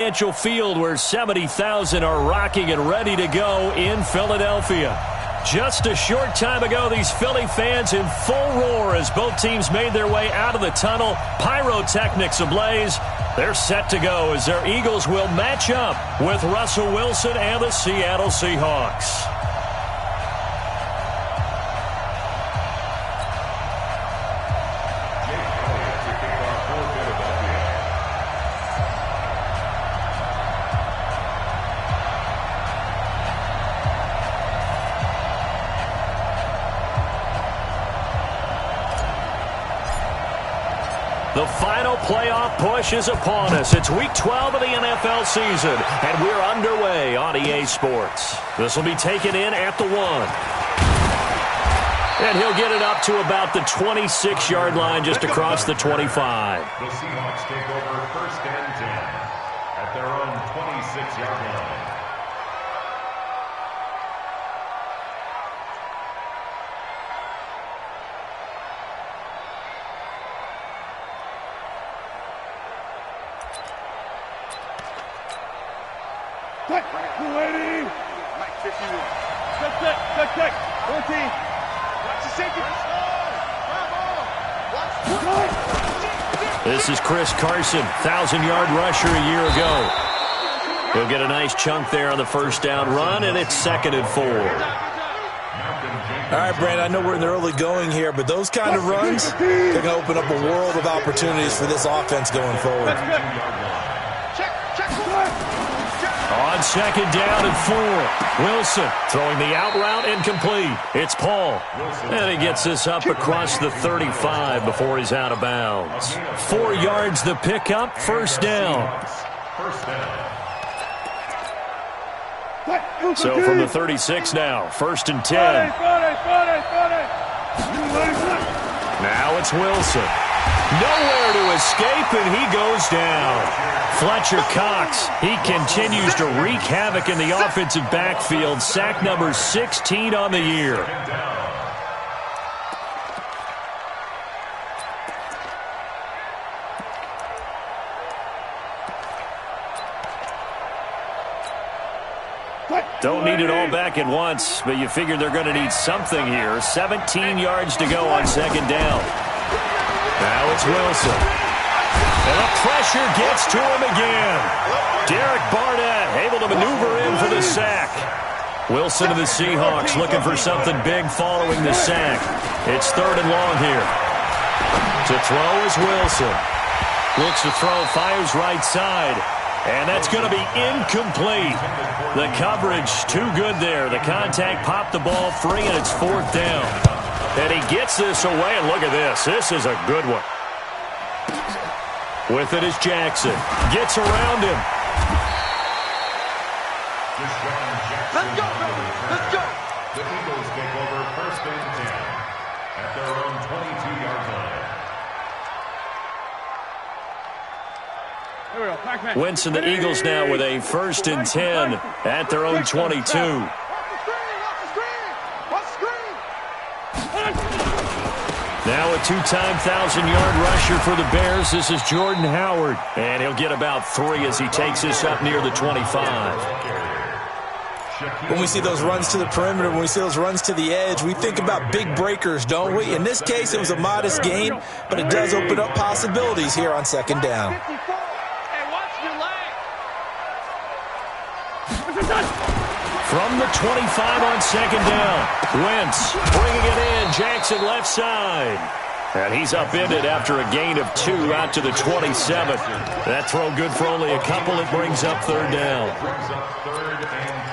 Financial Field where 70,000 are rocking and ready to go in Philadelphia. Just a short time ago, these Philly fans in full roar as both teams made their way out of the tunnel. Pyrotechnics ablaze. They're set to go as their Eagles will match up with Russell Wilson and the Seattle Seahawks. The final playoff push is upon us. It's Week 12 of the NFL season, and we're underway on EA Sports. This will be taken in at the 1. And he'll get it up to about the 26-yard line just across the 25. The Seahawks take over 1st and 10 at their own 26-yard line. This is Chris Carson, 1,000-yard rusher a year ago. He'll get a nice chunk there on the first down run, and it's 2nd and 4. All right, Brandon, I know we're in the early going here, but those kind of runs, they're going to open up a world of opportunities for this offense going forward. On 2nd down and 4. Wilson throwing the out route incomplete. It's Paul. And he gets this up across the 35 before he's out of bounds. 4 yards the pickup, 1st down. So from the 36 now, 1st and 10. Now it's Wilson. Nowhere to escape, and he goes down. Fletcher Cox, he continues to wreak havoc in the offensive backfield. Sack number 16 on the year. Don't need it all back at once, but you figure they're going to need something here. 17 yards to go on 2nd down. Now it's Wilson. And the pressure gets to him again. Derek Barnett able to maneuver in for the sack. Wilson to the Seahawks looking for something big following the sack. It's 3rd and long here. To throw is Wilson. Looks to throw, fires right side. And that's going to be incomplete. The coverage too good there. The contact popped the ball free, and it's 4th down. And he gets this away, and look at this. This is a good one. With it is Jackson. Gets around him. Let's go, baby. Let's go. The Eagles take over 1st and 10 at their own 22-yard line. Wentz and the Eagles now with a 1st and 10 at their own 22. Now a 2-time 1,000-yard rusher for the Bears. This is Jordan Howard. And he'll get about 3 as he takes this up near the 25. When we see those runs to the perimeter, when we see those runs to the edge, we think about big breakers, don't we? In this case, it was a modest gain, but it does open up possibilities here on 2nd down. From the 25 on 2nd down. Wentz bringing it in. Jackson left side. And he's upended after a gain of 2 out to the 27. That throw good for only a couple. It brings up 3rd down. Brings up 3rd and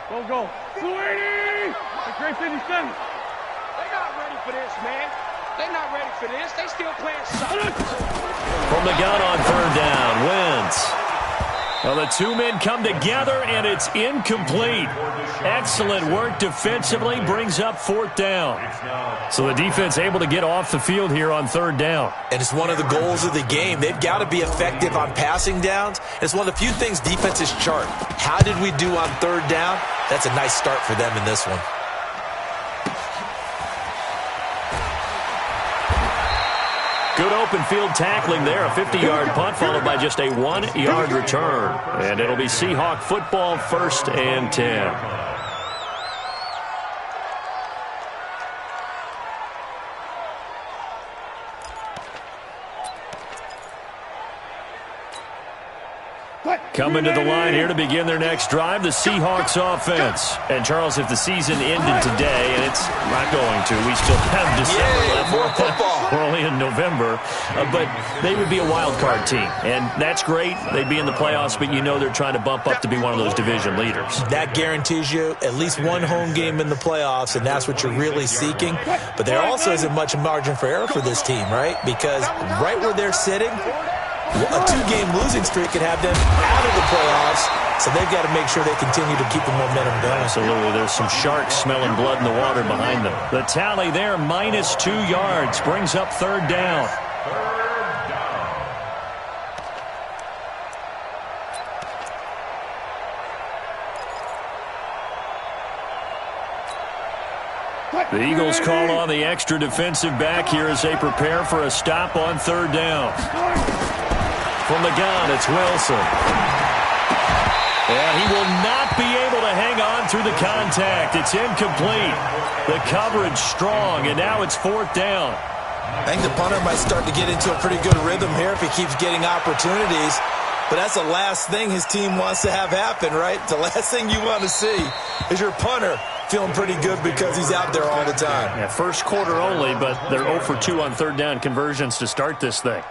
4. Go. Sweetie! Great 57. They're not ready for this, man. They're not ready for this. They still playing soccer. From the gun on 3rd down, Wentz. Well, the 2 men come together, and it's incomplete. Excellent work defensively, brings up 4th down. So the defense able to get off the field here on 3rd down. And it's one of the goals of the game. They've got to be effective on passing downs. It's one of the few things defenses chart. How did we do on 3rd down? That's a nice start for them in this one. open field tackling there. A 50-yard punt followed by just a 1-yard return. And it'll be Seahawk football, 1st and 10. Coming to the line here to begin their next drive, the Seahawks offense. And, Charles, if the season ended today, and it's not going to, we still have December left. More football. We're only in November. But they would be a wild card team. And that's great. They'd be in the playoffs, but you know they're trying to bump up to be one of those division leaders. That guarantees you at least one home game in the playoffs, and that's what you're really seeking. But there also isn't much margin for error for this team, right? Because right where they're sitting, a 2-game losing streak could have them out of the playoffs, so they've got to make sure they continue to keep the momentum going. Absolutely. There's some sharks smelling blood in the water behind them. The tally there, -2 yards, brings up 3rd down. The Eagles call on the extra defensive back here as they prepare for a stop on 3rd down. From the gun, it's Wilson. And he will not be able to hang on through the contact. It's incomplete. The coverage strong, and now it's 4th down. I think the punter might start to get into a pretty good rhythm here if he keeps getting opportunities. But that's the last thing his team wants to have happen, right? The last thing you want to see is your punter feeling pretty good because he's out there all the time. Yeah, first quarter only, but they're 0 for 2 on 3rd down conversions to start this thing.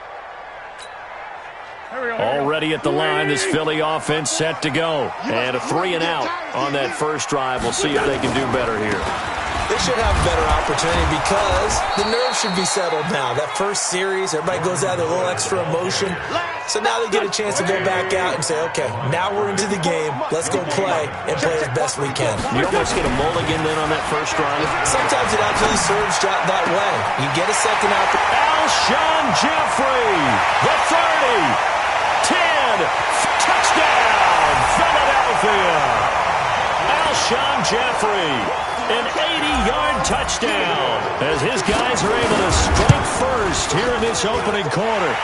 Already at the line, this Philly offense set to go. And a 3-and-out on that first drive. We'll see if they can do better here. They should have a better opportunity because the nerves should be settled now. That first series, everybody goes out with a little extra emotion. So now they get a chance to go back out and say, okay, now we're into the game. Let's go play and play as best we can. You almost get a mulligan then on that first drive. Sometimes it actually serves that way. You get a second opportunity. Alshon Jeffrey, the 30. 10, touchdown, Philadelphia. Alshon Jeffrey, an 80-yard touchdown as his guys are able to strike first here in this opening quarter.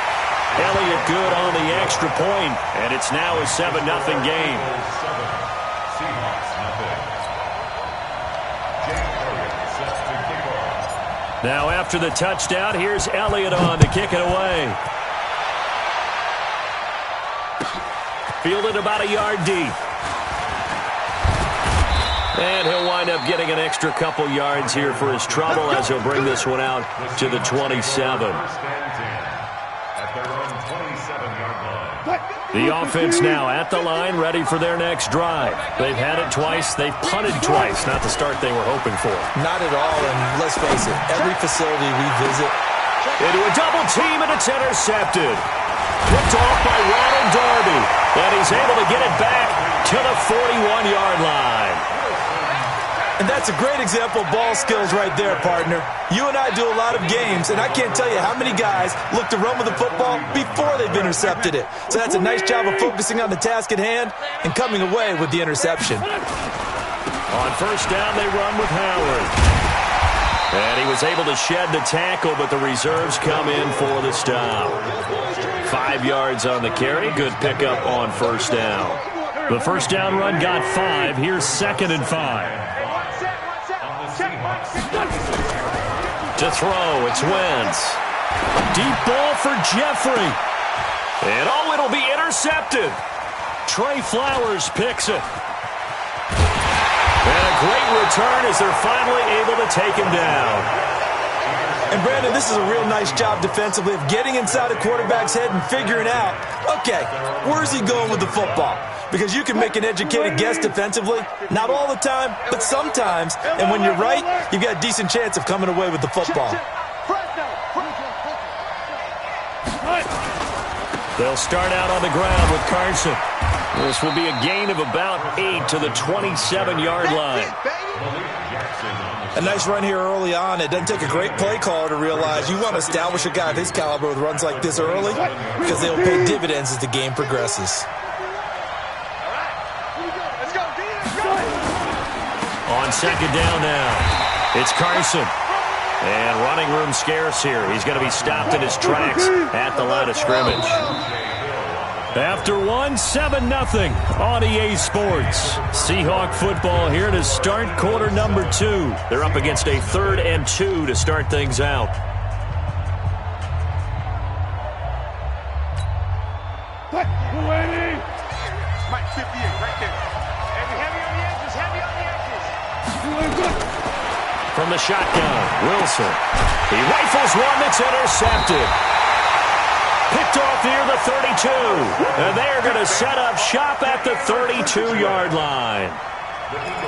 Elliott good on the extra point, and it's now a 7-0 game. Now after the touchdown, here's Elliott on to kick it away. Fielded about a yard deep. And he'll wind up getting an extra couple yards here for his trouble as he'll bring this one out to the 27. The offense now at the line, ready for their next drive. They've had it twice. They've punted twice. Not the start they were hoping for. Not at all, and let's face it, every facility we visit. Into a double team, and it's intercepted. Picked off by Ronald Darby, and he's able to get it back to the 41-yard line. And that's a great example of ball skills right there, partner. You and I do a lot of games, and I can't tell you how many guys look to run with the football before they've intercepted it. So that's a nice job of focusing on the task at hand and coming away with the interception. On first down, they run with Howard. And he was able to shed the tackle, but the reserves come in for the stop. 5 yards on the carry. Good pickup on first down. The first down run got 5. Here's 2nd and 5. To throw, it's Wentz. Deep ball for Jeffrey. And it'll be intercepted. Trey Flowers picks it. And a great return as they're finally able to take him down. And, Brandon, this is a real nice job defensively of getting inside a quarterback's head and figuring out, okay, where's he going with the football? Because you can make an educated guess defensively. Not all the time, but sometimes. And when you're right, you've got a decent chance of coming away with the football. They'll start out on the ground with Carson. This will be a gain of about 8 to the 27-yard line. A nice run here early on. It doesn't take a great play caller to realize you want to establish a guy of his caliber with runs like this early because they'll pay dividends as the game progresses. On second down now, it's Carson. And running room scarce here. He's going to be stopped in his tracks at the line of scrimmage. After 7-0 on EA Sports. Seahawk football here to start quarter number 2. They're up against a 3rd and 2 to start things out. Mike 58, right there. Heavy on the edges, heavy on the edges. From the shotgun, Wilson. He rifles one that's intercepted. Picked off near the 32. And they're going to set up shop at the 32-yard line.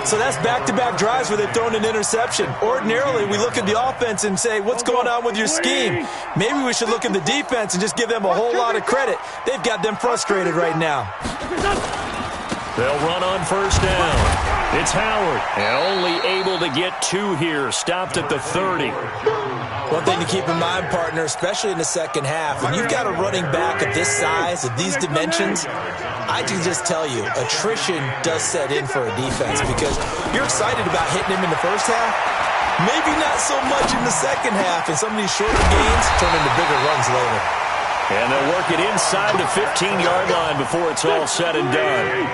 So that's back-to-back drives where they've thrown an interception. Ordinarily, we look at the offense and say, what's going on with your scheme? Maybe we should look at the defense and just give them a whole lot of credit. They've got them frustrated right now. They'll run on first down. It's Howard. And only able to get 2 here. Stopped at the 30. One thing to keep in mind, partner, especially in the second half, when you've got a running back of this size, of these dimensions, I can just tell you, attrition does set in for a defense because you're excited about hitting him in the first half. Maybe not so much in the second half, and some of these shorter gains turn into bigger runs later. And they'll work it inside the 15-yard line before it's all said and done.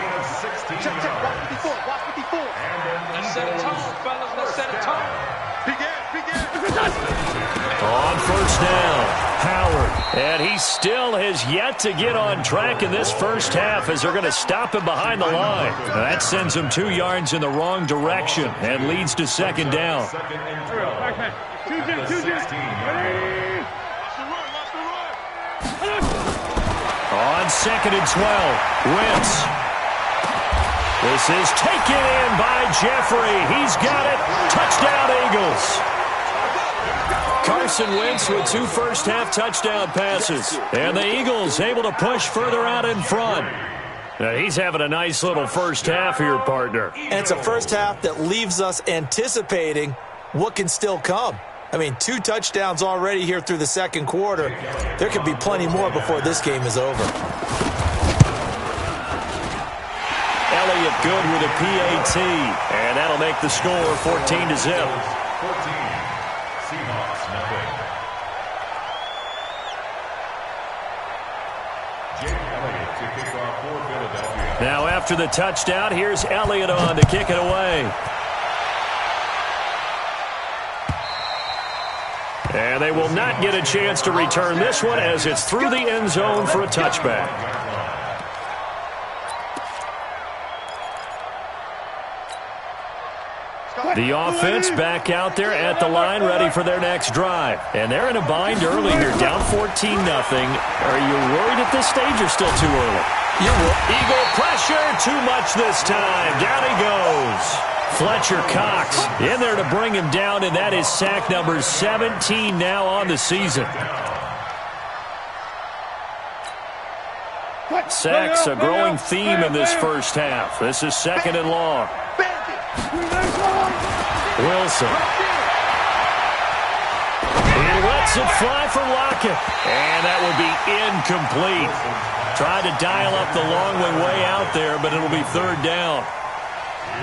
Check, watch 54, watch 54. Let's set a tone, fellas, let's set a tone. Begin. On first down, Howard. And he still has yet to get on track in this first half as they're going to stop him behind the line. That sends him 2 yards in the wrong direction and leads to second down. On 2nd and 12, Wentz. This is taken in by Jeffrey. He's got it. Touchdown, Eagles. Carson Wentz with 2 first-half touchdown passes. And the Eagles able to push further out in front. Now, he's having a nice little first half here, partner. And it's a first half that leaves us anticipating what can still come. I mean, 2 touchdowns already here through the second quarter. There could be plenty more before this game is over. Elliott good with a PAT. And that'll make the score 14-0. Now after the touchdown, here's Elliott on to kick it away. And they will not get a chance to return this one as it's through the end zone for a touchback. The offense back out there at the line, ready for their next drive. And they're in a bind early here, down 14-0. Are you worried at this stage or still too early? Eagle pressure, too much this time. Down he goes. Fletcher Cox in there to bring him down, and that is sack number 17 now on the season. Sacks a growing theme in this first half. This is 2nd and long. Wilson. He lets it fly for Lockett, and that will be incomplete. Tried to dial up the long way out there, but it'll be 3rd down.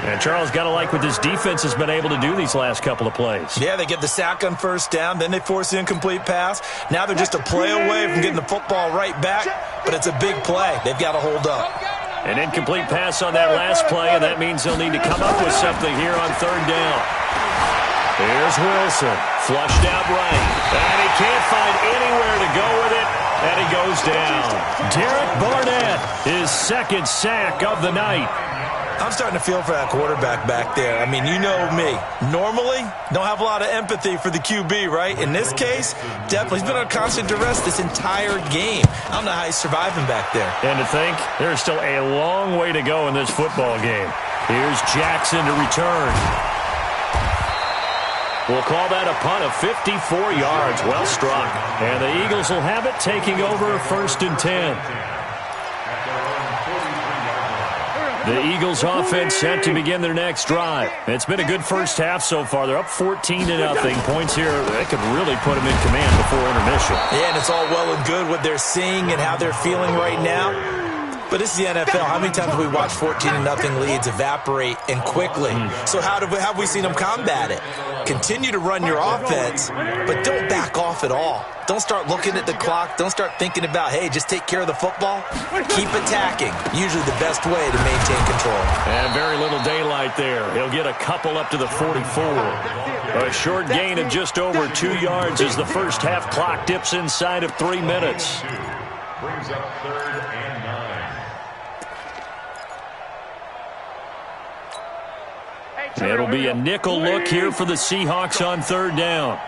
And Charles, got to like what this defense has been able to do these last couple of plays. Yeah, they get the sack on first down, then they force the incomplete pass. Now they're just a play away from getting the football right back, but it's a big play. They've got to hold up. An incomplete pass on that last play, and that means they'll need to come up with something here on 3rd down. Here's Wilson, flushed out right, and he can't find anywhere to go with it, and he goes down. Derek Barnett, his 2nd sack of the night. I'm starting to feel for that quarterback back there. I mean, you know me. Normally, don't have a lot of empathy for the QB, right? In this case, definitely. He's been on constant duress this entire game. I don't know how he's surviving back there. And to think, there's still a long way to go in this football game. Here's Jackson to return. We'll call that a punt of 54 yards. Well struck. And the Eagles will have it, taking over 1st and 10. The Eagles offense set to begin their next drive. It's been a good first half so far. They're up 14-0. Points here, they could really put them in command before intermission. Yeah, and it's all well and good what they're seeing and how they're feeling right now. But this is the NFL. How many times have we watched 14-0 leads evaporate and quickly? So how have we seen them combat it? Continue to run your offense, but don't back off at all. Don't start looking at the clock. Don't start thinking about, hey, just take care of the football. Keep attacking. Usually the best way to maintain control. And very little daylight there. He'll get a couple up to the 44. A short gain of just over 2 yards as the first half clock dips inside of 3 minutes. Brings up 3rd and 9. It'll be a nickel look here for the Seahawks on 3rd down.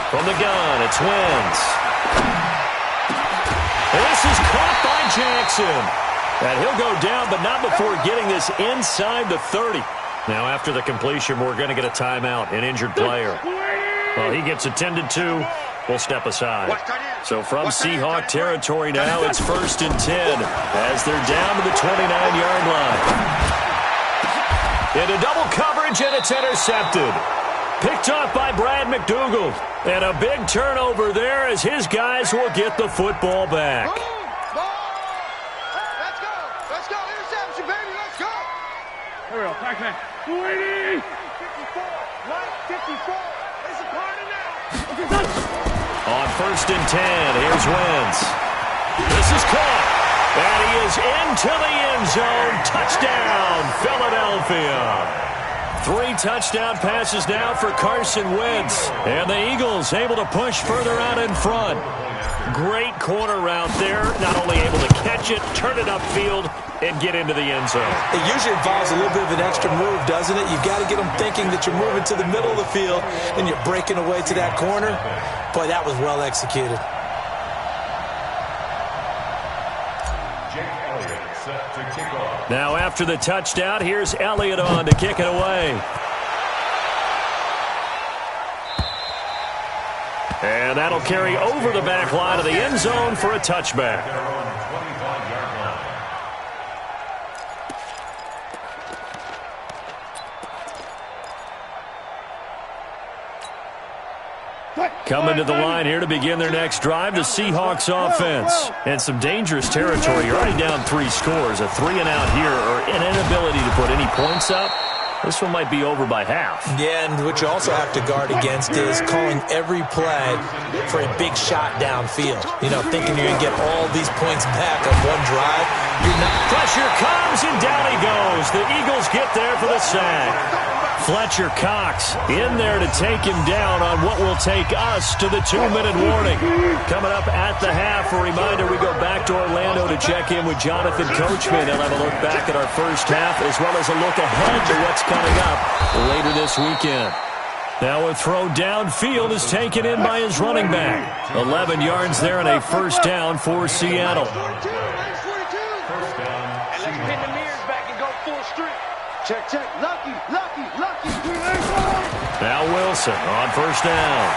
From the gun, it's Wentz. This is caught by Jackson. And he'll go down, but not before getting this inside the 30. Now, after the completion, we're going to get a timeout, an injured player. Well, he gets attended to. We'll step aside. So from Seahawk territory now, it's 1st and 10 as they're down to the 29-yard line. Into double coverage, and it's intercepted. Picked off by Brad McDougald. And a big turnover there as his guys will get the football back. Let's go. Let's go. Interception, baby. Let's go. Here we go. Back man. 280. 54. 54. It's a corner now. On 1st and 10, here's Wentz. This is caught. And he is into the end zone. Touchdown, Philadelphia. 3 touchdown passes now for Carson Wentz. And the Eagles able to push further out in front. Great corner route there. Not only able to catch it, turn it upfield, and get into the end zone. It usually involves a little bit of an extra move, doesn't it? You've got to get them thinking that you're moving to the middle of the field and you're breaking away to that corner. Boy, that was well executed. Now after the touchdown, here's Elliott on to kick it away. And that'll carry over the back line of the end zone for a touchback. Coming to the line here to begin their next drive, the Seahawks offense. And some dangerous territory. You're already down 3 scores. A 3-and-out here, or an inability to put any points up. This one might be over by half. Yeah, and what you also have to guard against is calling every play for a big shot downfield. You know, thinking you're going to get all these points back on one drive. You're not. Pressure comes, and down he goes. The Eagles get there for the sack. Fletcher Cox in there to take him down on what will take us to the 2-minute warning. Coming up at the half, a reminder, we go back to Orlando to check in with Jonathan Coachman. He'll have a look back at our first half as well as a look ahead to what's coming up later this weekend. Now a throw downfield is taken in by his running back. 11 yards there and a first down for Seattle. Check, check. Lucky. Now Wilson on first down.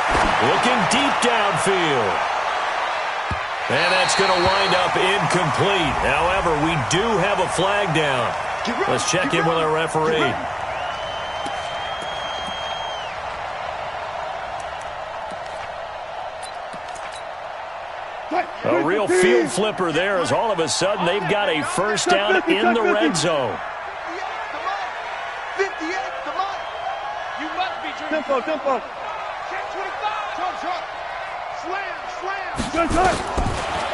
Looking deep downfield. And that's going to wind up incomplete. However, we do have a flag down. Let's check in with our referee. A real field flipper there as all of a sudden they've got a first down in the red zone. Tempo. Check 25. Slam.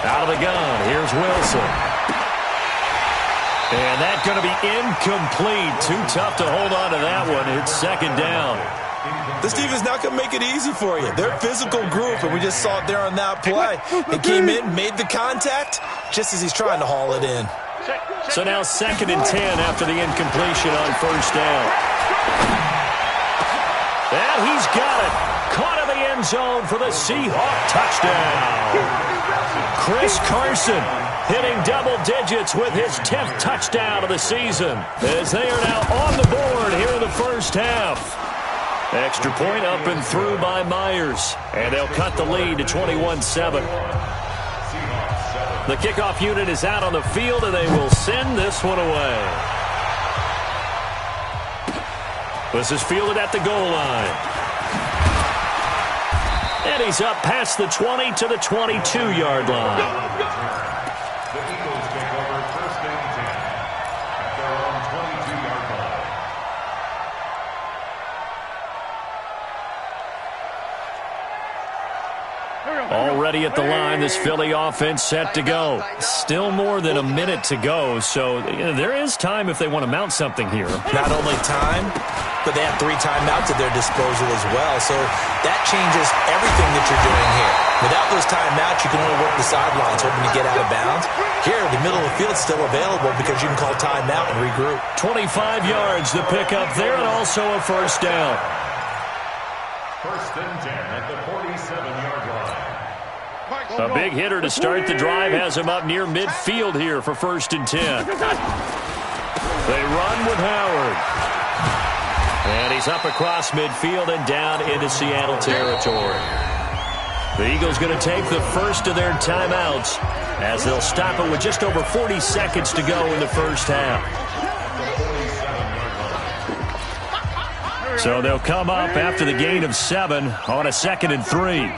Out of the gun, here's Wilson. And that's going to be incomplete. Too tough to hold on to that one. It's 2nd down. This team is not going to make it easy for you. They're a physical group, and we just saw it there on that play. They came in, made the contact, just as he's trying to haul it in. So now 2nd and 10 after the incompletion on first down. And he's got it. Caught in the end zone for the Seahawk touchdown. Chris Carson hitting double digits with his 10th touchdown of the season as they are now on the board here in the first half. Extra point up and through by Myers. And they'll cut the lead to 21-7. The kickoff unit is out on the field, and they will send this one away. This is fielded at the goal line. And he's up past the 20 to the 22-yard line. The Eagles take over first and 10 at their own 22-yard line. Already at the line, this Philly offense set to go. Still more than a minute to go, so there is time if they want to mount something here. Not only time, but they have 3 timeouts at their disposal as well, so that changes everything that you're doing here. Without those timeouts, you can only work the sidelines, hoping to get out of bounds. Here, the middle of the field's still available because you can call timeout and regroup. 25 yards to pick up there, and also a first down. First and 10 at the 47-yard line. A big hitter to start the drive has him up near midfield here for first and 10. They run with Howard. And he's up across midfield and down into Seattle territory. The Eagles going to take the first of their timeouts as they'll stop it with just over 40 seconds to go in the first half. So they'll come up after the gain of 7 on a 2nd and 3.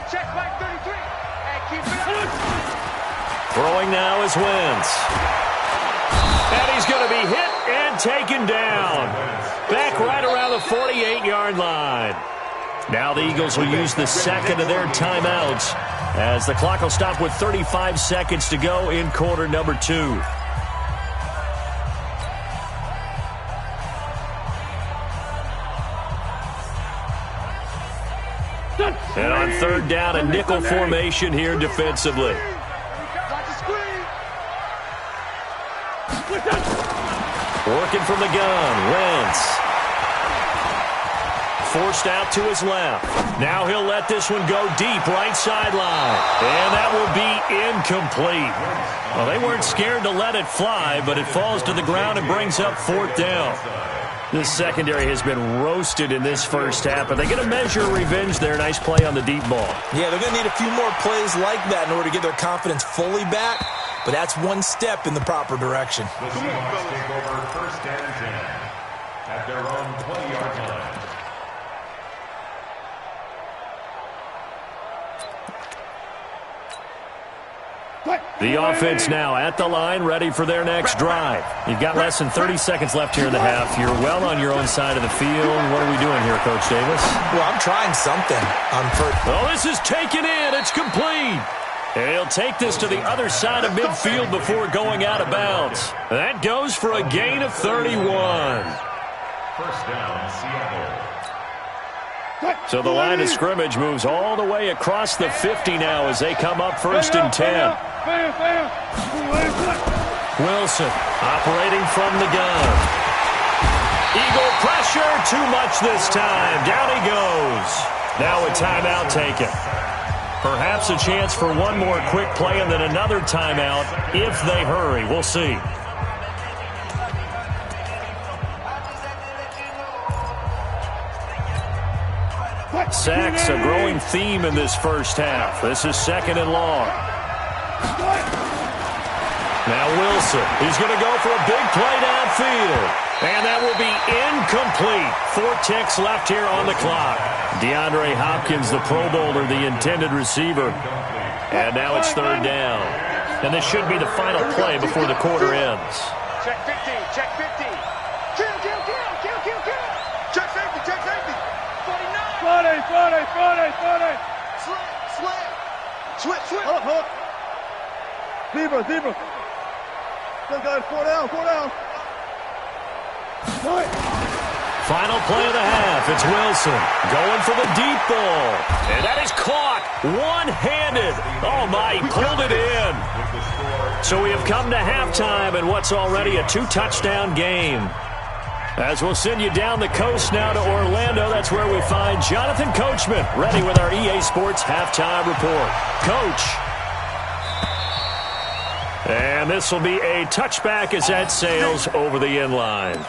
Throwing now is Wentz. And he's going to be hit and taken down. Back right around the 48-yard line. Now the Eagles will use the second of their timeouts as the clock will stop with 35 seconds to go in quarter number 2. And on third down, a nickel formation here defensively. Working from the gun, Wentz. Forced out to his left. Now he'll let this one go deep, right sideline. And that will be incomplete. Well, they weren't scared to let it fly, but it falls to the ground and brings up 4th down. This secondary has been roasted in this first half, but they're going to measure revenge there. Nice play on the deep ball. Yeah, they're going to need a few more plays like that in order to get their confidence fully back, but that's one step in the proper direction. The Seahawks take over first and 10 at their own 20-yard line. The offense now at the line, ready for their next drive. You've got less than 30 seconds left here in the half. You're well on your own side of the field. What are we doing here, Coach Davis? Well, I'm trying something. Oh, this is taken in. It's complete. And he'll take this to the other side of midfield before going out of bounds. That goes for a gain of 31. First down, Seattle. So the line of scrimmage moves all the way across the 50 now as they come up first and 10. Wilson operating from the gun. Eagle pressure, too much this time. Down he goes. Now a timeout taken. Perhaps a chance for one more quick play and then another timeout if they hurry. We'll see. Sacks, a growing theme in this first half. This is 2nd and long. Now Wilson, he's going to go for a big play downfield. And that will be incomplete. 4 ticks left here on the clock. DeAndre Hopkins, the Pro Bowler, the intended receiver. And now it's 3rd down. And this should be the final play before the quarter ends. Check 50, check 50. Kill. Check safety, check safety. 49. 40. Slip. Hook. Zebra. Still got 4 down. Final play of the half. It's Wilson going for the deep ball. And that is caught one-handed. Oh, my, he pulled it in. So we have come to halftime in what's already a 2-touchdown game. As we'll send you down the coast now to Orlando, that's where we find Jonathan Coachman ready with our EA Sports Halftime Report. Coach. And this will be a touchback as that sails over the end line.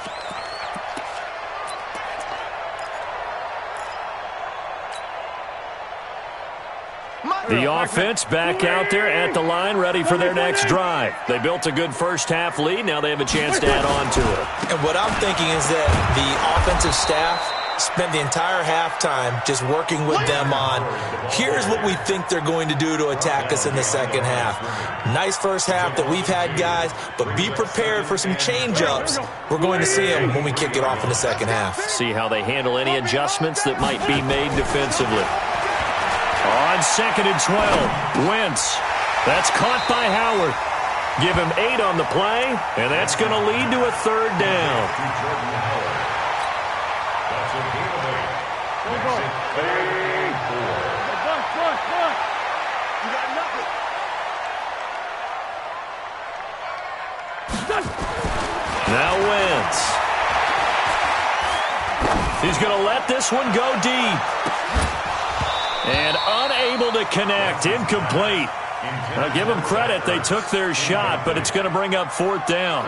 The offense back out there at the line, ready for their next drive. They built a good first half lead. Now they have a chance to add on to it. And what I'm thinking is that the offensive staff spent the entire halftime just working with them on, here's what we think they're going to do to attack us in the second half. Nice first half that we've had, guys, but be prepared for some change-ups. We're going to see them when we kick it off in the second half. See how they handle any adjustments that might be made defensively. On 2nd and 12, Wentz. That's caught by Howard. Give him 8 on the play, and that's going to lead to a 3rd down. Now Wentz. He's going to let this one go deep. And unable to connect. Incomplete. Now, give them credit. They took their shot, but it's going to bring up 4th down.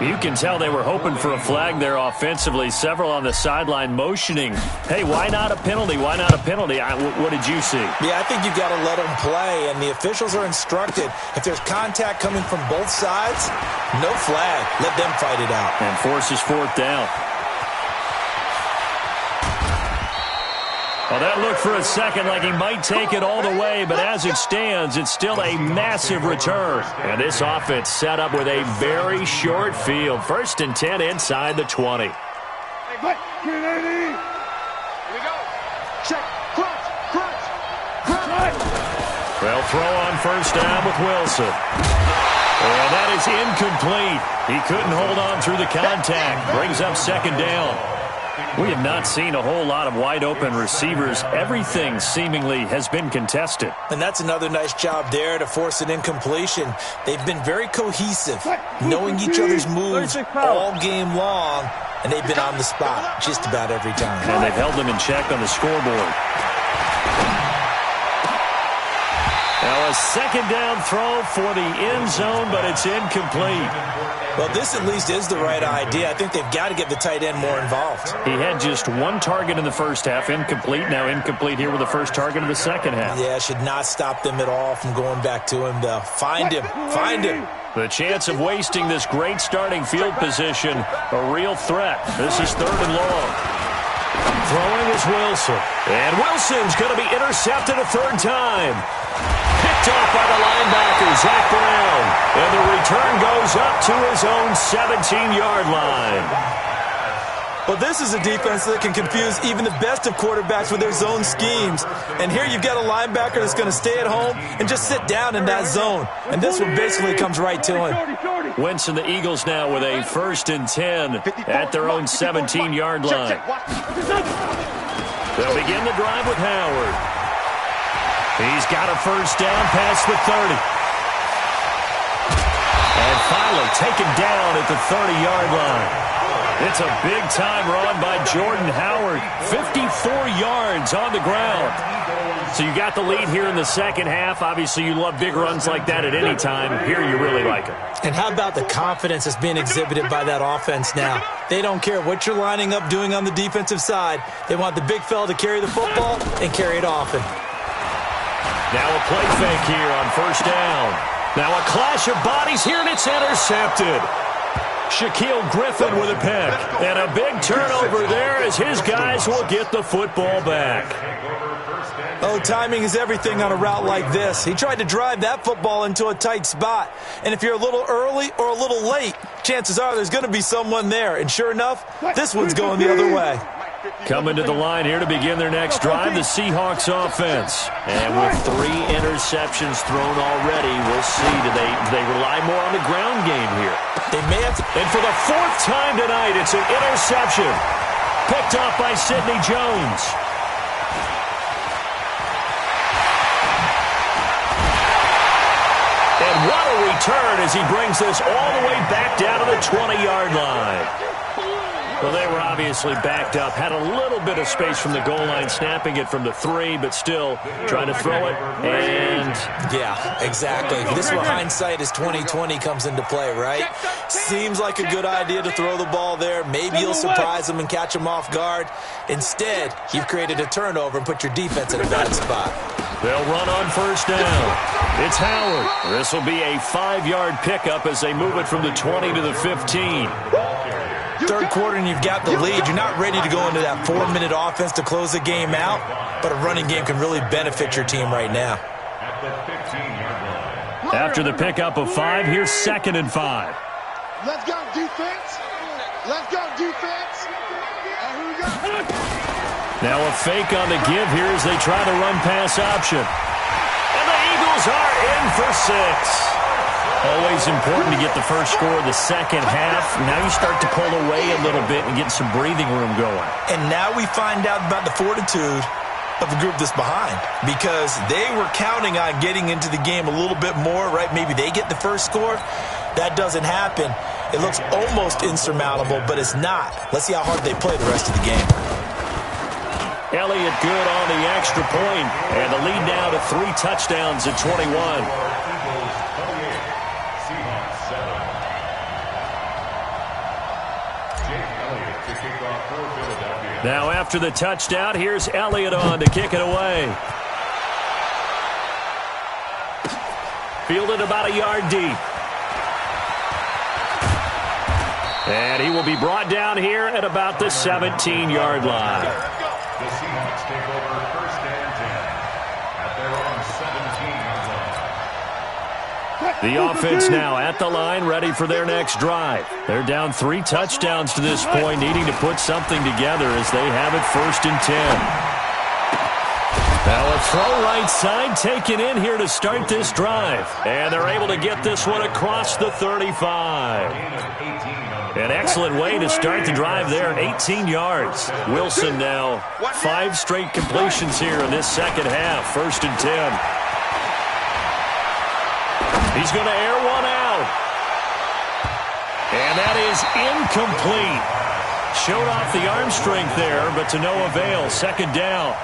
You can tell they were hoping for a flag there offensively. Several on the sideline motioning. Hey, why not a penalty? Why not a penalty? What did you see? Yeah, I think you've got to let them play, and the officials are instructed. If there's contact coming from both sides, no flag. Let them fight it out. And forces 4th down. Well, that looked for a second like he might take it all the way, but as it stands, it's still a massive return. And this offense set up with a very short field. 1st and 10 inside the 20. Hey, what? Here we go. Check. Crunch. Well, throw on 1st down with Wilson. Well, that is incomplete. He couldn't hold on through the contact. Brings up 2nd down. We have not seen a whole lot of wide-open receivers. Everything seemingly has been contested. And that's another nice job there to force an incompletion. They've been very cohesive, knowing each other's moves all game long, and they've been on the spot just about every time. And they've held them in check on the scoreboard. Now a 2nd down throw for the end zone, but it's incomplete. Well, this at least is the right idea. I think they've got to get the tight end more involved. He had just 1 target in the first half, incomplete. Now incomplete here with the first target of the second half. Yeah, should not stop them at all from going back to him, though. Find him. The chance of wasting this great starting field position, a real threat. This is 3rd and long. Throwing is Wilson. And Wilson's going to be intercepted a 3rd time. Picked off by the linebacker, Zach Brown. And the return goes up to his own 17-yard line. Well, this is a defense that can confuse even the best of quarterbacks with their zone schemes. And here you've got a linebacker that's going to stay at home and just sit down in that zone. And this one basically comes right to him. Wentz and the Eagles now with a 1st and 10 at their own 17-yard line. They'll begin the drive with Howard. He's got a 1st down past the 30. And finally taken down at the 30-yard line. It's a big-time run by Jordan Howard. 54 yards on the ground. So you got the lead here in the second half. Obviously, you love big runs like that at any time. Here, you really like it. And how about the confidence that's being exhibited by that offense now? They don't care what you're lining up doing on the defensive side. They want the big fella to carry the football and carry it often. Now a play fake here on 1st down. Now a clash of bodies here, and it's intercepted. Shaquille Griffin with a pick. And a big turnover there as his guys will get the football back. Oh, timing is everything on a route like this. He tried to drive that football into a tight spot. And if you're a little early or a little late, chances are there's going to be someone there. And sure enough, this one's going the other way. Coming to the line here to begin their next drive, the Seahawks offense. And with 3 interceptions thrown already, we'll see. Do they rely more on the ground game here? They may have to. And for the 4th time tonight, it's an interception. Picked off by Sidney Jones. And what a return as he brings this all the way back down to the 20-yard line. Well, they were obviously backed up, had a little bit of space from the goal line, snapping it from the 3, but still trying to throw it, and... Yeah, exactly. This is where hindsight is 20/20 comes into play, right? Seems like a good idea to throw the ball there. Maybe you'll surprise them and catch them off guard. Instead, you've created a turnover and put your defense in a bad spot. They'll run on 1st down. It's Howard. This will be a 5-yard pickup as they move it from the 20 to the 15. third quarter and you've got the lead. You're not ready to go into that 4-minute offense to close the game out, but a running game can really benefit your team right now. At the 15-yard line. After the pickup of 5, here's 2nd and 5. Let's go, defense. Let's go, defense. And here we go. Now a fake on the give here as they try the run-pass option. And the Eagles are in for 6. Always important to get the first score of the second half. Now you start to pull away a little bit and get some breathing room going. And now we find out about the fortitude of the group that's behind, because they were counting on getting into the game a little bit more, right? Maybe they get the first score. That doesn't happen. It looks almost insurmountable, but it's not. Let's see how hard they play the rest of the game. Elliott good on the extra point, and the lead now to 3 touchdowns at 21. Eagles 28, Seahawks 7. Jake Elliott to kick off for Philadelphia. Now after the touchdown, here's Elliott on to kick it away. Fielded about a yard deep. And he will be brought down here at about the 17-yard line. The Seahawks take over 1st and 10 at their own 17-yard line. The offense now at the line, ready for their next drive. They're down 3 touchdowns to this point, needing to put something together as they have it 1st and 10. Now a throw right side taken in here to start this drive. And they're able to get this one across the 35. An excellent way to start the drive there, 18 yards. Wilson now 5 straight completions here in this second half, 1st and 10. He's going to air one out. And that is incomplete. Showed off the arm strength there, but to no avail. 2nd down.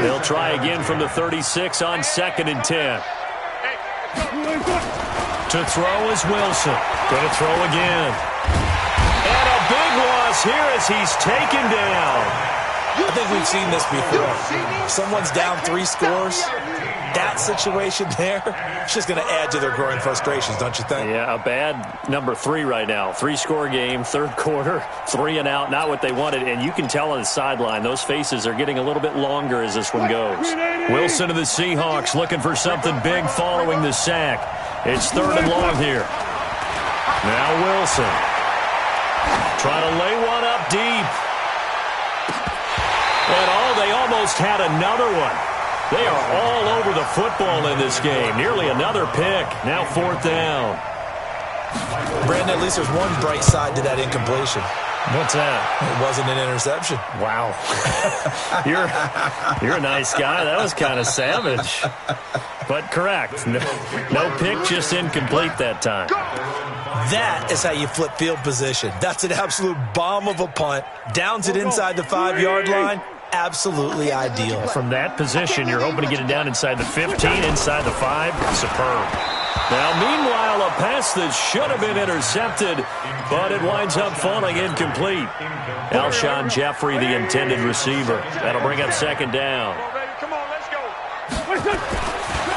They'll try again from the 36 on 2nd and 10. To throw is Wilson. Going to throw again. And a big loss here as he's taken down. I think we've seen this before. If someone's down 3 scores, that situation there, it's just going to add to their growing frustrations, don't you think? Yeah, a bad number 3 right now. 3-score game, 3rd quarter, 3 and out, not what they wanted. And you can tell on the sideline, those faces are getting a little bit longer as this one goes. Wilson of the Seahawks looking for something big following the sack. It's 3rd and long here. Now Wilson. Trying to lay one up deep. And they almost had another one. They are all over the football in this game. Nearly another pick. Now 4th down. Brandon, at least there's one bright side to that incompletion. What's that? It wasn't an interception. Wow. You're a nice guy. That was kind of savage. But correct. No pick, just incomplete that time. That is how you flip field position. That's an absolute bomb of a punt. Downs it inside the 5-yard line. Absolutely ideal. From that position, you're hoping to get it down inside the 15, inside the 5. Superb. Now, meanwhile, a pass that should have been intercepted, but it winds up falling incomplete. Alshon Jeffrey, the intended receiver. That'll bring up 2nd down. Come on, let's go.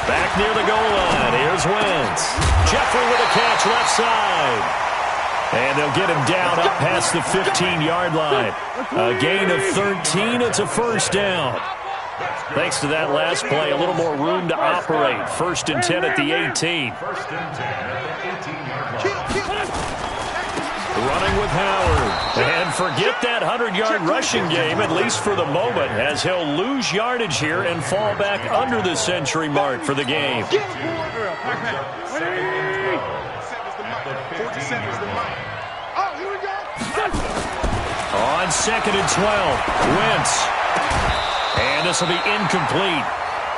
Back near the goal line. Here's Wentz. Jeffrey with a catch left side. And they'll get him down up past the 15-yard line. A gain of 13. It's a 1st down. Thanks to that last play, a little more room to operate. 1st and 10 at the 18. 1st and 10 at the 18-yard line. Running with Howard. And forget that 100-yard rushing game, at least for the moment, as he'll lose yardage here and fall back under the century mark for the game. On 2nd and 12, Wentz. And this will be incomplete.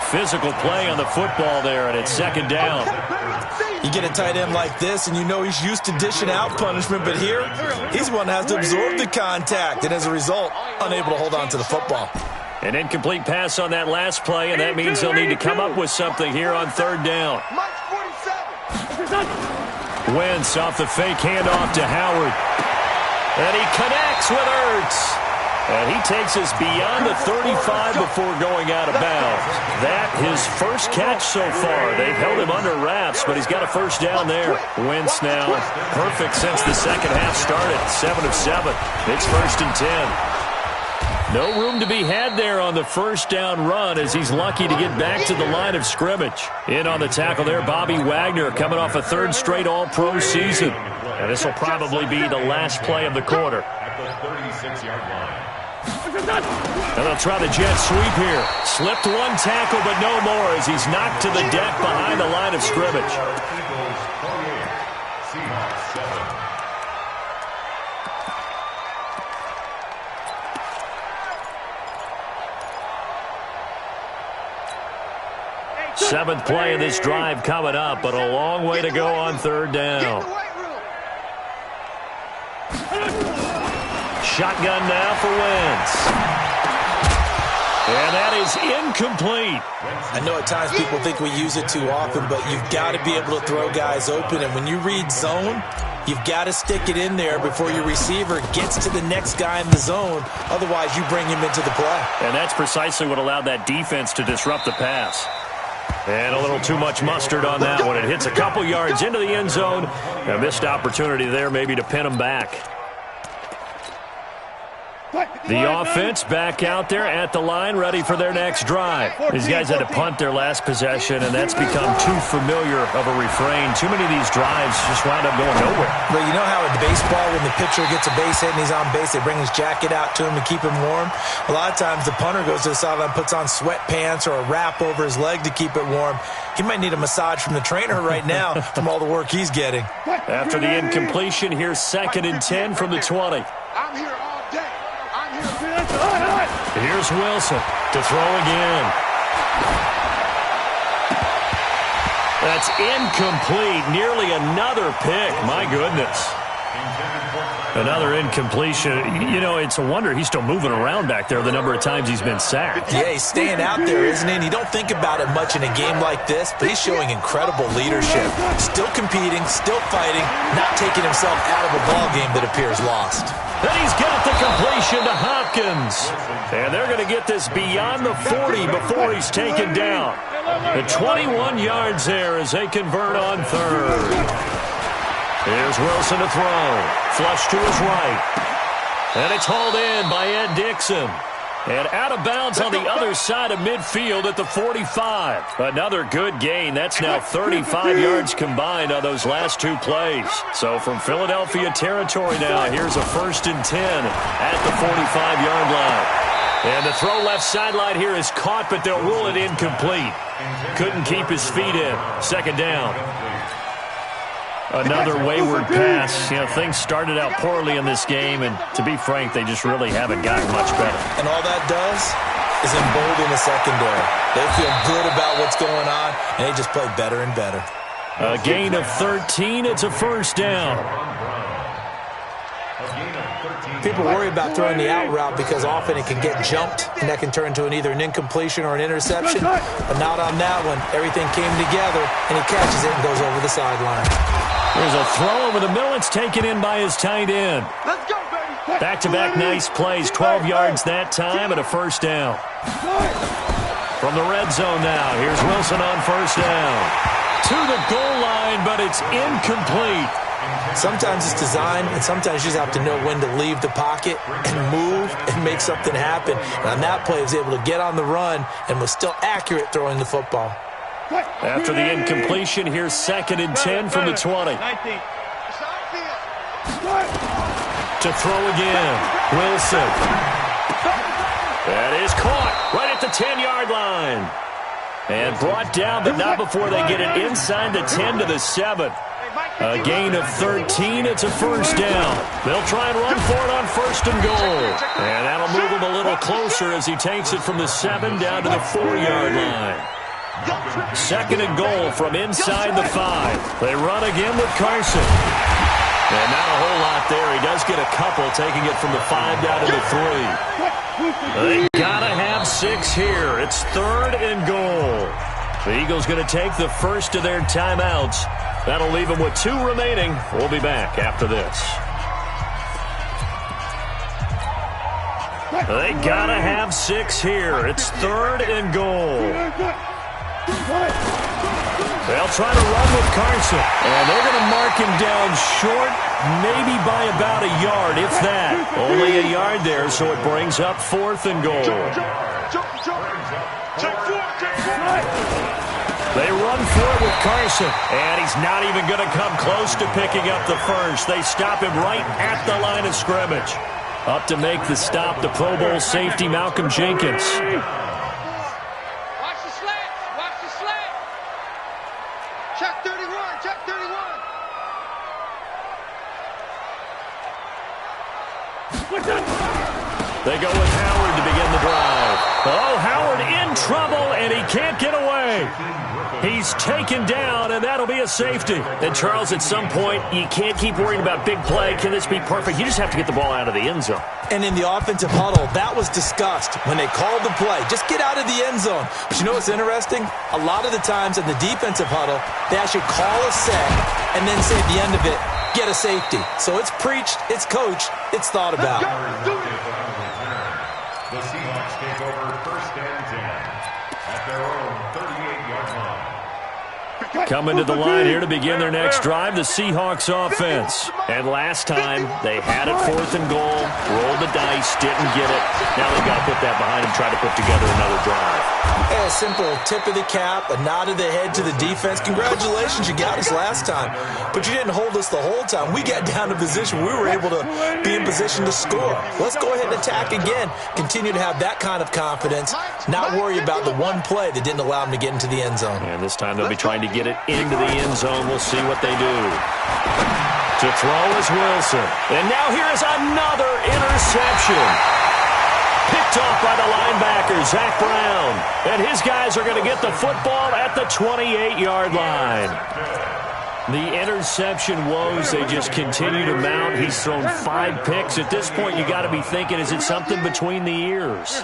Physical play on the football there, and it's 2nd down. You get a tight end like this, and you know he's used to dishing out punishment, but here, he's one that has to absorb the contact, and as a result, unable to hold on to the football. An incomplete pass on that last play, and that means they'll need to come up with something here on 3rd down. Wentz off the fake handoff to Howard. And he connects with Ertz. And he takes us beyond the 35 before going out of bounds. That his first catch so far. They've held him under wraps, but he's got a first down there. Wentz now perfect since the second half started. 7 of 7. It's 1st and 10. No room to be had there on the first down run as he's lucky to get back to the line of scrimmage. In on the tackle there, Bobby Wagner coming off a 3rd straight All-Pro season. And this will probably be the last play of the quarter. At the 36-yard line. And they'll try the jet sweep here. Slipped one tackle, but no more as he's knocked to the deck behind the line of scrimmage. Eagles 48, Seahawks 7. 7th play of this drive coming up, but a long way to go on 3rd down. Shotgun now for Wentz. And that is incomplete. I know at times people think we use it too often, but you've got to be able to throw guys open. And when you read zone, you've got to stick it in there before your receiver gets to the next guy in the zone. Otherwise, you bring him into the play. And that's precisely what allowed that defense to disrupt the pass. And a little too much mustard on that one. It hits a couple yards into the end zone. A missed opportunity there maybe to pin him back. The offense back out there at the line, ready for their next drive. These guys had to punt their last possession, and that's become too familiar of a refrain. Too many of these drives just wound up going nowhere. But you know how in baseball, when the pitcher gets a base hit and he's on base, they bring his jacket out to him to keep him warm? A lot of times the punter goes to the sideline, puts on sweatpants or a wrap over his leg to keep it warm. He might need a massage from the trainer right now from all the work he's getting. After the incompletion, here's 2nd and 10 from the 20. I'm here all day. Here's Wilson to throw again. That's incomplete. Nearly another pick. My goodness. Another incompletion. You know, it's a wonder he's still moving around back there the number of times he's been sacked. Yeah, he's staying out there, isn't he? And you don't think about it much in a game like this, but he's showing incredible leadership. Still competing, still fighting, not taking himself out of a ball game that appears lost. And he's got the completion to Hopkins. And they're going to get this beyond the 40 before he's taken down. The 21 yards there as they convert on 3rd. Here's Wilson to throw. Flush to his right. And it's hauled in by Ed Dixon. And out of bounds on the other side of midfield at the 45. Another good gain. That's now 35 yards combined on those last 2 plays. So from Philadelphia territory now, here's a 1st and 10 at the 45-yard line. And the throw left sideline here is caught, but they'll rule it incomplete. Couldn't keep his feet in. 2nd down. Another wayward pass. You know, things started out poorly in this game, and to be frank, they just really haven't gotten much better. And all that does is embolden the secondary. They feel good about what's going on, and they just play better and better. A gain of 13. It's a 1st down. People worry about throwing the out route because often it can get jumped, and that can turn into either an incompletion or an interception. But not on that one. Everything came together, and he catches it and goes over the sideline. There's a throw over the middle. It's taken in by his tight end. Let's go, baby. Back-to-back nice plays. 12 yards that time and a 1st down. From the red zone now, here's Wilson on 1st down. To the goal line, but it's incomplete. Sometimes it's design, and sometimes you just have to know when to leave the pocket and move and make something happen. And on that play, he was able to get on the run and was still accurate throwing the football. After the incompletion, here's 2nd and 10 from the 20. To throw again, Wilson. That is caught right at the 10-yard line. And brought down, but not before they get it inside the 10 to the 7. A gain of 13. It's a 1st down. They'll try and run for it on 1st and goal. And that'll move him a little closer as he takes it from the 7 down to the 4-yard line. 2nd and goal from inside the 5. They run again with Carson. And not a whole lot there. He does get a couple, taking it from the 5 down to the 3. They gotta have 6 here. It's 3rd and goal. The Eagles going to take the first of their timeouts. That'll leave them with 2 remaining. We'll be back after this. They got to have 6 here. It's 3rd and goal. They'll try to run with Carson. And they're going to mark him down short, maybe by about a yard, if that. Only a yard there, so it brings up 4th and goal. They run for it with Carson, and he's not even going to come close to picking up the first. They stop him right at the line of scrimmage. Up to make the stop, the Pro Bowl safety, Malcolm Jenkins. Watch the slant. Watch the slant. Check 31. Check 31. They go with Howard to begin the drive. Oh, Howard in trouble, and he can't get away. He's taken down, and that'll be a safety. And, Charles, at some point, you can't keep worrying about big play. Can this be perfect? You just have to get the ball out of the end zone. And in the offensive huddle, that was discussed when they called the play. Just get out of the end zone. But you know what's interesting? A lot of the times in the defensive huddle, they actually call a set and then say at the end of it, get a safety. So it's preached, it's coached, it's thought about. The Seahawks take over 1st and 10 at their own 38-yard line. Coming to the line here to begin their next drive, the Seahawks offense. And last time, they had it 4th and goal, rolled the dice, didn't get it. Now they've got to put that behind them, try to put together another drive. A simple tip of the cap, a nod of the head to the defense. Congratulations, you got us last time. But you didn't hold us the whole time. We got down to position. We were able to be in position to score. Let's go ahead and attack again. Continue to have that kind of confidence. Not worry about the one play that didn't allow them to get into the end zone. And this time they'll be trying to get it into the end zone. We'll see what they do. To throw is Wilson. And now here is another interception. Picked off by the linebacker, Zach Brown. And his guys are going to get the football at the 28-yard line. The interception woes, they just continue to mount. He's thrown 5 picks. At this point, you got to be thinking, is it something between the ears?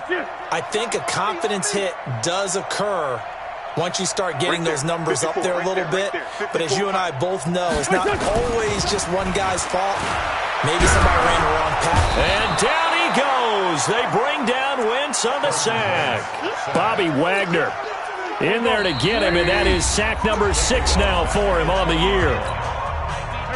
I think a confidence hit does occur once you start getting those numbers up there a little bit. But as you and I both know, it's not always just one guy's fault. Maybe somebody ran the wrong path. And down he goes. They bring down Wentz on the sack. Bobby Wagner in there to get him, and that is sack number 6 now for him on the year.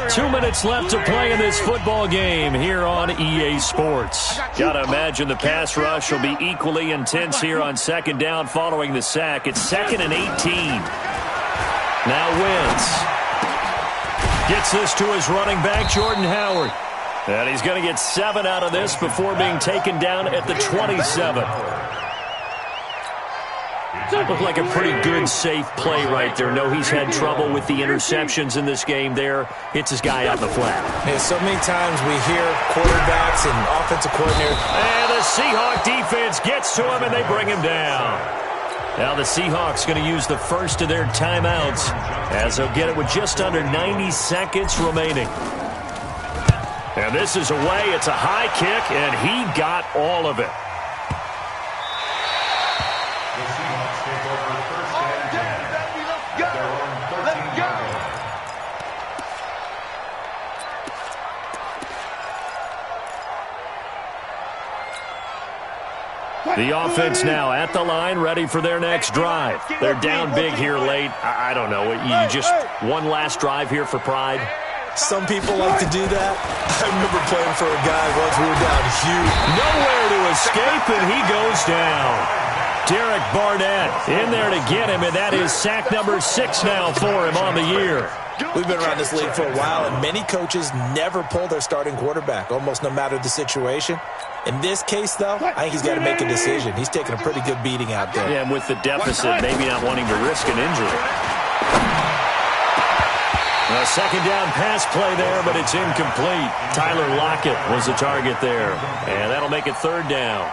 2 minutes left to play in this football game here on EA Sports. Gotta imagine the pass rush will be equally intense here on 2nd down following the sack. It's 2nd and 18. Now Wentz gets this to his running back, Jordan Howard. And he's going to get 7 out of this before being taken down at the 27. Looked like a pretty good, safe play right there. No, he's had trouble with the interceptions in this game there. Hits his guy out the flat. Yeah, so many times we hear quarterbacks and offensive coordinators. And the Seahawk defense gets to him, and they bring him down. Now the Seahawks going to use the first of their timeouts as they'll get it with just under 90 seconds remaining. And this is away. It's a high kick, and he got all of it. The Seahawks take over 1st and 10 at their own 13-yard line. The offense now at the line, ready for their next drive. They're down big here late. I don't know. You just one last drive here for pride. Some people like to do that. I remember playing for a guy once we were down huge. Nowhere to escape, and he goes down. Derek Barnett in there to get him, and that is sack number 6 now for him on the year. We've been around this league for a while, and many coaches never pull their starting quarterback, almost no matter the situation. In this case, though, I think he's got to make a decision. He's taking a pretty good beating out there. Yeah, and with the deficit, maybe not wanting to risk an injury. A 2nd down pass play there, but it's incomplete. Tyler Lockett was the target there, and that'll make it 3rd down.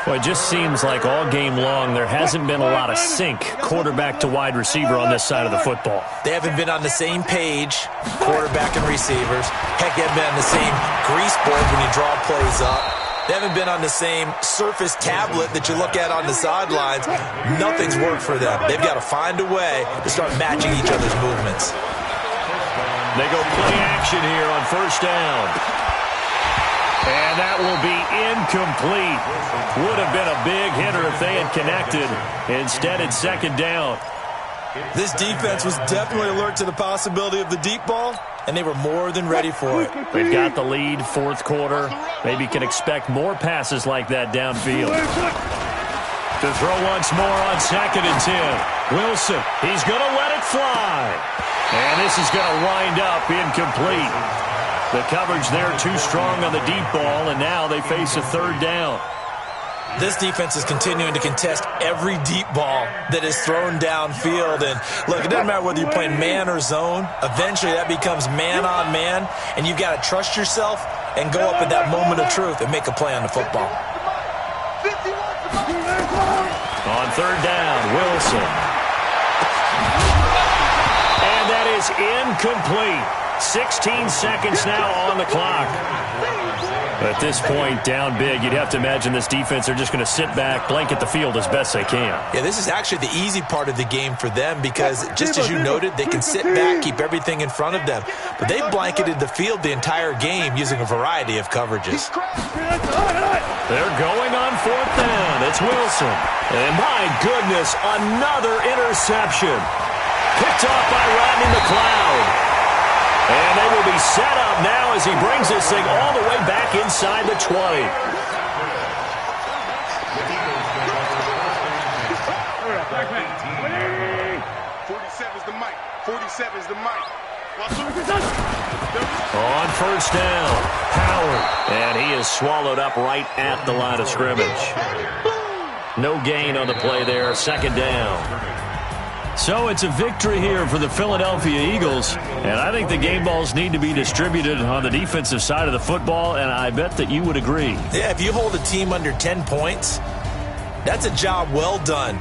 Well, it just seems like all game long there hasn't been a lot of sync quarterback to wide receiver on this side of the football. They haven't been on the same page, quarterback and receivers. Heck, they haven't been on the same grease board when you draw plays up. They haven't been on the same surface tablet that you look at on the sidelines. Nothing's worked for them. They've got to find a way to start matching each other's movements. They go play action here on 1st down. And that will be incomplete. Would have been a big hitter if they had connected. Instead, it's second down. This defense was definitely alert to the possibility of the deep ball, and they were more than ready for it. They've got the lead, fourth quarter. Maybe can expect more passes like that downfield. To throw once more on 2nd and 10. Wilson, he's going to let it fly. And this is going to wind up incomplete. The coverage there too strong on the deep ball, and now they face a third down. This defense is continuing to contest every deep ball that is thrown downfield. And, look, it doesn't matter whether you're playing man or zone. Eventually that becomes man-on-man, and you've got to trust yourself and go up at that moment of truth and make a play on the football. On third down, Wilson. And that is incomplete. 16 seconds now on the clock. At this point, down big, you'd have to imagine this defense are just going to sit back, blanket the field as best they can. Yeah, this is actually the easy part of the game for them because, just as you noted, they can sit back, keep everything in front of them. But they blanketed the field the entire game using a variety of coverages. They're going on fourth down. It's Wilson. And my goodness, another interception. Picked off by Rodney McLeod. And they will be set up now as he brings this thing all the way back inside the 20. 47 is the mic. 47 is the mic. On first down, Howard. And he is swallowed up right at the line of scrimmage. No gain on the play there, second down. So it's a victory here for the Philadelphia Eagles, and I think the game balls need to be distributed on the defensive side of the football, and I bet that you would agree. Yeah, if you hold a team under 10 points, that's a job well done,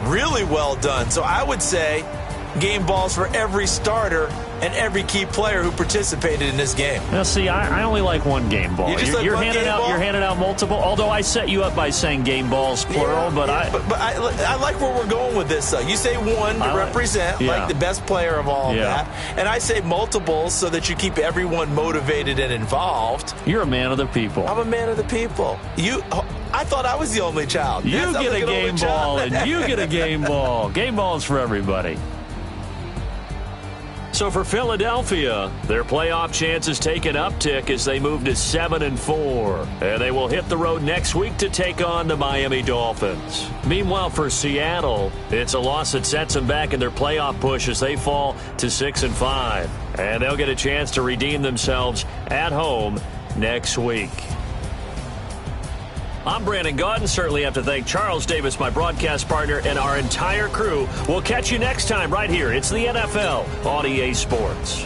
really well done. So I would say game balls for every starter and every key player who participated in this game. Now, see, I only like one game ball. You're handing out multiple. Although I set you up by saying game balls plural, yeah, but I like where we're going with this. You say one to represent like the best player of all of that, and I say multiples so that you keep everyone motivated and involved. You're a man of the people. I'm a man of the people. I thought I was the only child. You get a game ball, and you get a game ball. Game balls for everybody. So for Philadelphia, their playoff chances take an uptick as they move to 7-4. And they will hit the road next week to take on the Miami Dolphins. Meanwhile, for Seattle, it's a loss that sets them back in their playoff push as they fall to 6-5. And they'll get a chance to redeem themselves at home next week. I'm Brandon Gaudin. Certainly have to thank Charles Davis, my broadcast partner, and our entire crew. We'll catch you next time right here. It's the NFL on EA Sports.